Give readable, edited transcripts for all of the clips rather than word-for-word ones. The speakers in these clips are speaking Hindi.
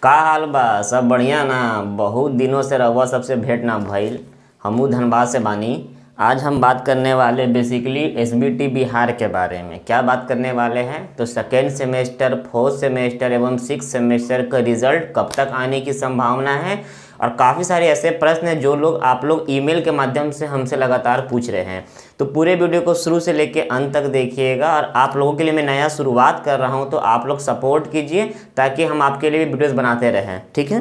का हाल बा? सब बढ़िया ना? बहुत दिनों से रहुआ सबसे भेंट ना भइल। हमू धनबाद से बानी। आज हम बात करने वाले बेसिकली एसबीटी बिहार के बारे में। क्या बात करने वाले हैं? तो सेकेंड सेमेस्टर, फोर्थ सेमेस्टर एवं सिक्स सेमेस्टर का रिजल्ट कब तक आने की संभावना है, और काफ़ी सारे ऐसे प्रश्न हैं जो आप लोग ईमेल के माध्यम से हमसे लगातार पूछ रहे हैं। तो पूरे वीडियो को शुरू से लेके अंत तक देखिएगा। और आप लोगों के लिए मैं नया शुरुआत कर रहा हूं, तो आप लोग सपोर्ट कीजिए ताकि हम आपके लिए वीडियोस बनाते रहें। ठीक है।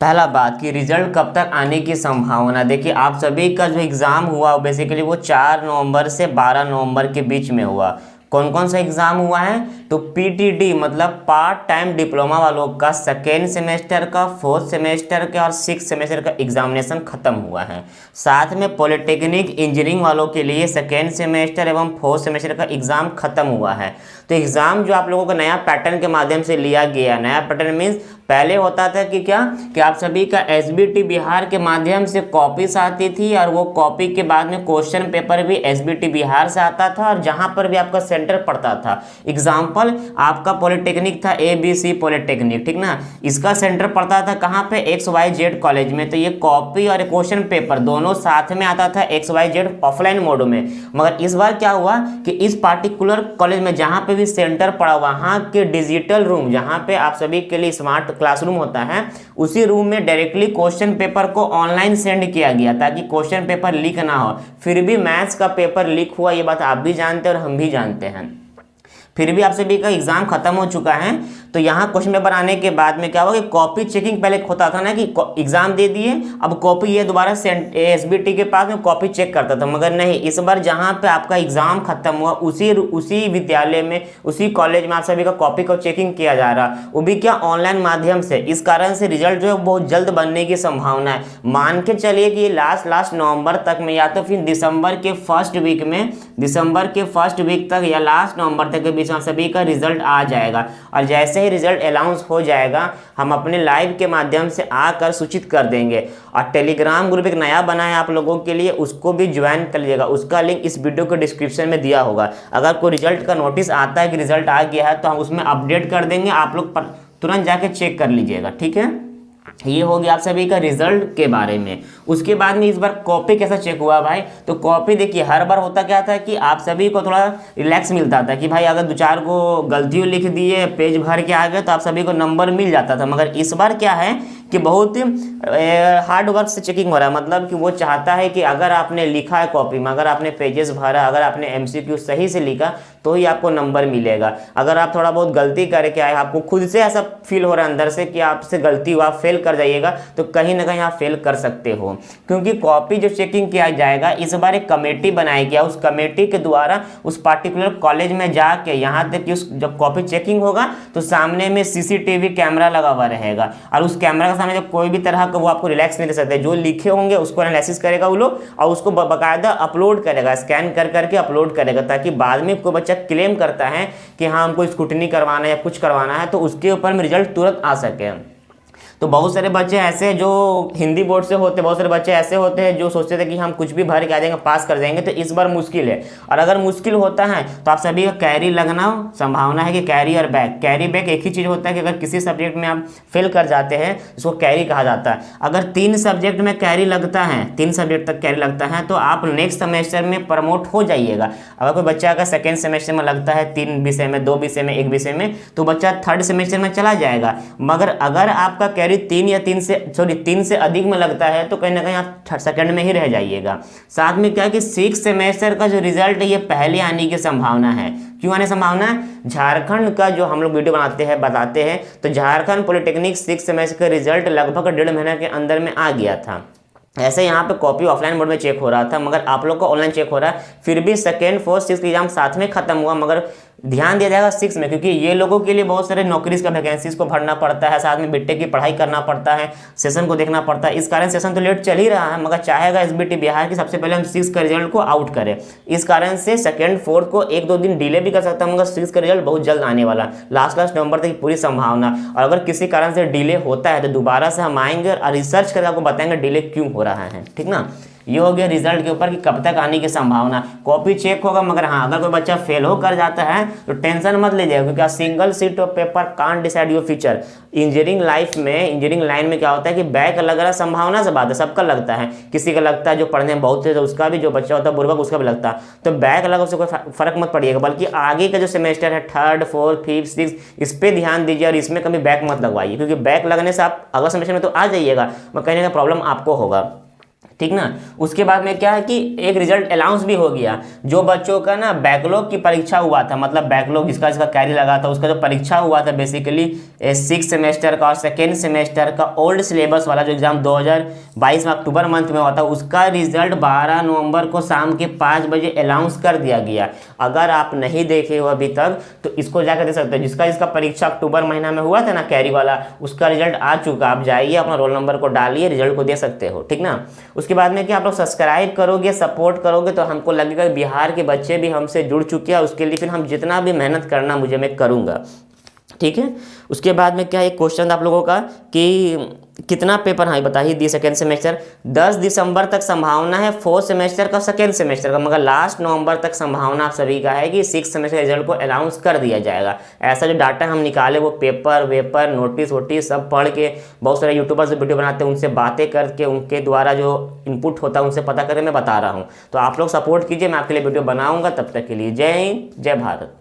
पहला बात कि रिजल्ट कब तक आने की संभावना। देखिए, आप सभी का जो एग्ज़ाम हुआ बेसिकली वो 4 नवंबर से 12 नवंबर के बीच में हुआ। कौन कौन सा एग्ज़ाम हुआ है? तो पीटीडी मतलब पार्ट टाइम डिप्लोमा वालों का सेकेंड सेमेस्टर का, फोर्थ सेमेस्टर के और सिक्स सेमेस्टर का एग्जामिनेशन खत्म हुआ है। साथ में पॉलिटेक्निक इंजीनियरिंग वालों के लिए सेकेंड सेमेस्टर एवं फोर्थ सेमेस्टर का एग्ज़ाम खत्म हुआ है। तो एग्ज़ाम जो आप लोगों को नया पैटर्न के माध्यम से लिया गया, नया पैटर्न मीन्स पहले होता था कि क्या कि आप सभी का एसबीटी बिहार के माध्यम से कॉपीज आती थी, और वो कॉपी के बाद में क्वेश्चन पेपर भी एसबीटी बिहार से आता था, और जहां पर भी आपका सेंटर पड़ता था, एग्जाम्पल आपका पॉलिटेक्निक था एबीसी पॉलिटेक्निक, ठीक ना, इसका सेंटर पड़ता था कहाँ पे? XYZ कॉलेज में। तो ये कॉपी और क्वेश्चन पेपर दोनों साथ में आता था XYZ ऑफलाइन मोड में। मगर इस बार क्या हुआ कि इस पार्टिकुलर कॉलेज में जहाँ पे भी सेंटर पड़ा, वहाँ के डिजिटल रूम जहाँ पे आप सभी के लिए स्मार्ट क्लासरूम होता है, उसी रूम में डायरेक्टली क्वेश्चन पेपर को ऑनलाइन सेंड किया गया ताकि क्वेश्चन पेपर लीक ना हो। फिर भी मैथ्स का पेपर लीक हुआ, ये बात आप भी जानते हैं और हम भी जानते हैं। फिर भी आप सभी का एग्जाम खत्म हो चुका है। तो यहाँ क्वेश्चन पेपर आने के बाद में क्या हुआ कि कॉपी चेकिंग पहले होता था ना, कि एग्जाम दे दिए, अब कॉपी ये दोबारा एसबीटी के पास में कॉपी चेक करता था। मगर नहीं, इस बार जहाँ पे आपका एग्जाम खत्म हुआ उसी विद्यालय में, उसी कॉलेज में आप सभी का कॉपी को चेकिंग किया जा रहा, वो भी क्या? ऑनलाइन माध्यम से। इस कारण से रिजल्ट जो है बहुत जल्द बनने की संभावना है। मान के चलिए कि लास्ट नवंबर तक में, या तो फिर दिसंबर के फर्स्ट वीक तक या लास्ट नवंबर तक के बीच में सभी का रिजल्ट आ जाएगा। और जैसे ही रिजल्ट अनाउंस हो जाएगा, हम अपने लाइव के माध्यम से आकर सूचित कर देंगे। और टेलीग्राम ग्रुप एक नया बना है आप लोगों के लिए, उसको भी ज्वाइन कर लीजिएगा। उसका लिंक इस वीडियो के डिस्क्रिप्शन में दिया होगा। अगर कोई रिजल्ट का नोटिस आता है कि रिजल्ट आ गया है, तो हम उसमें अपडेट कर देंगे, आप लोग तुरंत जाके चेक कर लीजिएगा। ठीक है। ये हो गया आप सभी का रिजल्ट के बारे में। उसके बाद में इस बार कॉपी कैसा चेक हुआ भाई? तो कॉपी देखिए, हर बार होता क्या था कि आप सभी को थोड़ा रिलैक्स मिलता था कि भाई अगर 2-4 को गलतियों लिख दिए, पेज भर के आ गए, तो आप सभी को नंबर मिल जाता था। मगर इस बार क्या है कि बहुत हार्ड वर्क से चेकिंग हो रहा है। मतलब कि वो चाहता है कि अगर आपने लिखा है कॉपी में, अगर आपने पेजेस भरा, अगर आपने एमसीक्यू सही से लिखा, तो ही आपको नंबर मिलेगा। अगर आप थोड़ा बहुत गलती करके आए, आपको खुद से ऐसा फील हो रहा है अंदर से कि आपसे गलती हुआ, आप फेल कर जाइएगा, तो कहीं ना कहीं आप फेल कर सकते हो। क्योंकि कॉपी जो चेकिंग किया जाएगा, इस बार एक कमेटी बनाई गया, उस कमेटी के द्वारा उस पार्टिकुलर कॉलेज में जाके, यहाँ तक कि जब कॉपी चेकिंग होगा तो सामने में सीसीटीवी कैमरा लगा हुआ रहेगा, और उस कैमरा के सामने जब कोई भी तरह का वो आपको रिलैक्स नहीं दे सकते। जो लिखे होंगे उसको एनालिसिस करेगा वो लोग, और उसको बाकायदा अपलोड करेगा, स्कैन कर करके अपलोड करेगा, ताकि बाद में कोई बच्चा क्लेम करता है कि हाँ हमको स्क्रूटनी करवाना है या कुछ करवाना है, तो उसके ऊपर में रिजल्ट तुरंत आ सके। तो बहुत सारे बच्चे ऐसे हैं जो हिंदी बोर्ड से होते हैं, बहुत सारे बच्चे ऐसे होते हैं जो सोचते थे कि हम कुछ भी भर के आ जाएंगे, पास कर जाएंगे। तो इस बार मुश्किल है, और अगर मुश्किल होता है तो आप सभी का कैरी लगना संभावना है कि कैरी और बैक। कैरी बैक एक ही चीज़ होता है कि अगर किसी सब्जेक्ट में आप फेल कर जाते हैं, इसको कैरी कहा जाता है। अगर 3 सब्जेक्ट में कैरी लगता है, 3 सब्जेक्ट तक कैरी लगता है, तो आप नेक्स्ट सेमेस्टर में प्रमोट हो जाइएगा। अगर कोई बच्चा अगर सेकेंड सेमेस्टर में लगता है 3 विषय में, 2 विषय में, 1 विषय में, तो बच्चा थर्ड सेमेस्टर में चला जाएगा। मगर अगर आपका कैरी 3 से अधिक में लगता है, तो कहीं ना कहीं आप सेकंड में ही रह जाइएगा। साथ में क्या कि 6 सेमेस्टर का जो रिजल्ट है, ये पहले आने की संभावना है। क्यों आने संभावना है? झारखंड का जो हम लोग वीडियो बताते हैं, तो झारखंड पॉलिटेक्निक 6 सेमेस्टर का रिजल्ट लगभग 1.5 महीने के अंदर में आ गया था। ऐसे यहाँ पे कॉपी ऑफलाइन मोड में चेक हो रहा था, मगर आप लोग को ऑनलाइन चेक हो रहा है। फिर भी सेकेंड, फोर्थ, सिक्स एग्जाम साथ में खत्म हुआ, मगर ध्यान दिया जाएगा 6 में, क्योंकि ये लोगों के लिए बहुत सारे नौकरीज का वैकेंसीज को भरना पड़ता है, साथ में बीटेक की पढ़ाई करना पड़ता है, सेशन को देखना पड़ता है। इस कारण सेशन तो लेट चल ही रहा है, मगर चाहेगा एसबीटी बिहार की सबसे पहले हम 6 का रिजल्ट को आउट करें। इस कारण से सेकेंड, फोर्थ को 1-2 दिन डिले भी कर सकता है, मगर 6 का रिजल्ट बहुत जल्द आने वाला, लास्ट नवंबर तक की पूरी संभावना। और अगर किसी कारण से डिले होता है तो दोबारा से हम आएंगे और रिसर्च करके आपको बताएंगे डिले क्यों हो रहा है। ठीक ना। ये हो गया रिजल्ट के ऊपर कि कब तक आने की संभावना। कॉपी चेक होगा, मगर हाँ अगर कोई बच्चा फेल हो कर जाता है तो टेंशन मत लीजिएगा, क्योंकि single seat of paper can't decide your future. Engineering life में, इंजीनियरिंग लाइन में क्या होता है कि बैक लगना संभावना से बात है, सबका लगता है, किसी का लगता है जो पढ़ने में बहुत है तो उसका भी, जो बच्चा होता है बुर्बक उसका भी लगता है। तो बैक लगा उससे कोई फर्क मत पड़िएगा, बल्कि आगे का जो सेमेस्टर है, थर्ड फोर्थ फिफ्थ सिक्स, इस पर ध्यान दीजिए और इसमें कभी बैक मत लगवाइए, क्योंकि बैक लगने से आप अगला सेमेस्टर में तो आ जाइएगा मगर कहीं ना कहीं प्रॉब्लम आपको होगा, ठीक ना। उसके बाद में क्या है कि एक रिजल्ट अनाउंस भी हो गया। जो बच्चों का ना बैकलॉग की परीक्षा हुआ था, मतलब बैकलॉग जिसका कैरी लगा था, उसका जो परीक्षा हुआ था बेसिकली 6 सेमेस्टर का और सेकेंड सेमेस्टर का ओल्ड सिलेबस वाला जो एग्जाम 2022 में अक्टूबर मंथ में हुआ था, उसका रिजल्ट 12 नवंबर को शाम के 5 बजे अनाउंस कर दिया गया। अगर आप नहीं देखे हो अभी तक तो इसको जाकर देख सकते हो। जिसका परीक्षा अक्टूबर महीना में हुआ था ना कैरी वाला, उसका रिजल्ट आ चुका। आप जाइए अपना रोल नंबर को डालिए, रिजल्ट को दे सकते हो, ठीक ना। उसके बाद में कि आप लोग सब्सक्राइब करोगे, सपोर्ट करोगे तो हमको लगेगा बिहार के बच्चे भी हमसे जुड़ चुके हैं, उसके लिए फिर हम जितना भी मेहनत करना मुझे मैं करूँगा, ठीक है। उसके बाद में क्या एक क्वेश्चन था आप लोगों का कि कितना पेपर, हाँ बता ही दिए सेकेंड सेमेस्टर 10 दिसंबर तक संभावना है फोर्थ सेमेस्टर का, सेकेंड सेमेस्टर का, मगर लास्ट नवंबर तक संभावना आप सभी का है कि 6 सेमेस्टर रिजल्ट को अनाउंस कर दिया जाएगा। ऐसा जो डाटा हम निकाले वो पेपर वेपर नोटिस वोटिस सब पढ़ के, बहुत सारे यूट्यूबर्स वीडियो बनाते हैं उनसे बातें करके, उनके द्वारा जो इनपुट होता है उनसे पता करके मैं बता रहा हूँ। तो आप लोग सपोर्ट कीजिए, मैं आपके लिए वीडियो बनाऊँगा। तब तक के लिए जय हिंद, जय भारत।